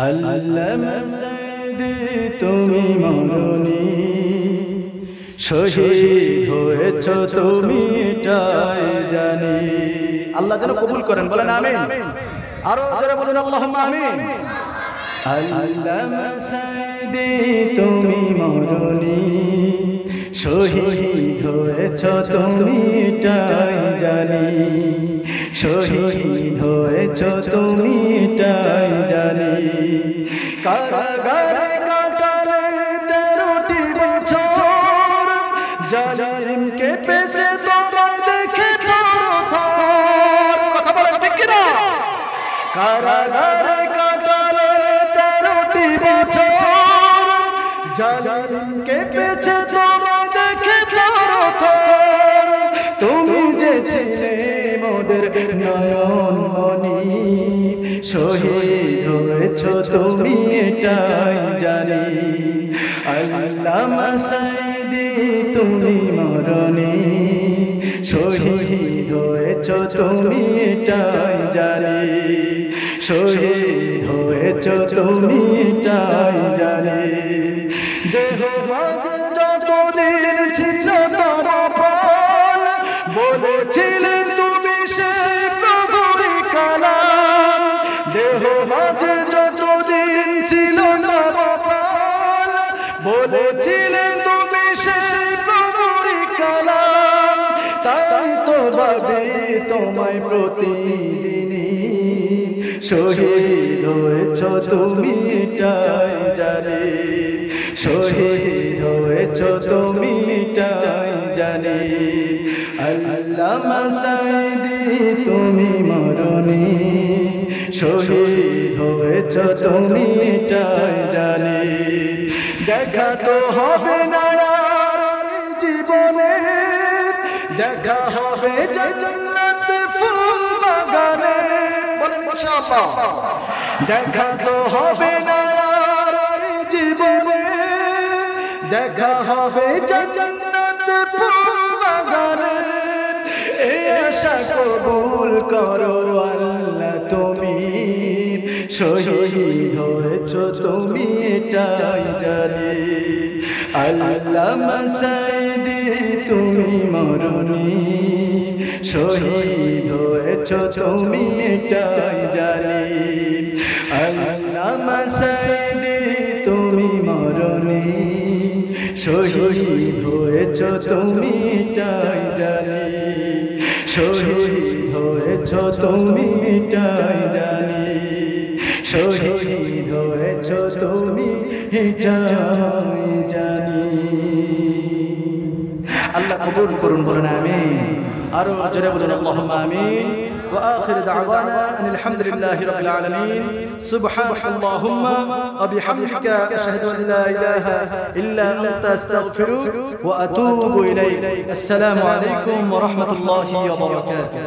আল্লামা সাইদি তুমি মরণি শহীদ হয়েছ তুমি এটাই জানি। আল্লাহ যেন কবুল করেন, বলেন আমিন। আরো জোরে বলুন আল্লাহুম্মা আমিন। আল্লামা সাইদি তুমি মরণি শহীদ হয়েছ তুমি এটাই জানি, শহীদ হয়েছ তুমি এটাই জানি। কারাগারে কাটালে 13টি বছর, জালিমকে পেছে তোমায় দেখে থরথর। কথা বলেন ঠিক কি না? কারাগারে কাটালে 13টি বছর, জালিমকে পেছে তোমায় দেখে থরথর। তুমি যে ছিলে মোদের নয়ন মনি, শহীদ হয়েছ তুমি এটাই জানি। আল্লামা সাইদি তুমি মরণি শহীদ হয়েছ তুমি এটাই জানি, শহীদ হয়েছ তুমি এটাই জানি। দেহ মাঝে যতদিন ছিল তরফল, বলেছিলেন তুমি সেই প্রভুরই কালাম। দেহ মাঝে যতদিন ছিল তরফল, বলেছিলেন তুমি সেই প্রভুরই কালাম। তাই তো ভাবি তোমায় প্রতিদিনই, শহীদ হয়েছ তুমি এটাই জানি, শহীদ হয়েছ তুমি এটাই জানি। আল্লামা সাইদি তুমি মরণি শহীদ হয়েছ তুমি এটাই জানি। দেখা তো হবে না আর জীবনে, দেখা হবে জান্নাত ফুল বাগানে। বলেন মাশাআল্লাহ। দেখা তো হবে না আর জীবনে, দেখা হবে জান্নাত ফুল বাগানে। এই আশা কবুল করো আল্লাহ তুমি, শহীদ হয়েছ তুমি এটাই জানি। আল্লামা সাইদি তুমি মরণি শহীদ হয়েছ তুমি এটাই জানি। আল্লামা সাইদি তুমি মরণি শহীদ হয়েছ তুমি এটাই জানি, শহীদ হয়েছ তুমি এটাই জানি, শহীদ হয়েছ তুমি এটাই জানি। আল্লাহ কবুল করুন, বলেন আমিন। আরো জোরে বলুন আল্লাহুম্মা আমিন। ওয়া আখির দাওয়ানা আনিল হামদুলিল্লাহি রাব্বিল আলামিন। সুবহানাল্লাহুম্মা ওয়া বিহামদিকা আশহাদু আন লা ইলাহা ইল্লা আনতা আস্তাগফিরুকা ওয়া আতুবু ইলাইক। আসসালামু আলাইকুম ওয়া রাহমাতুল্লাহি ওয়া বারাকাতুহু।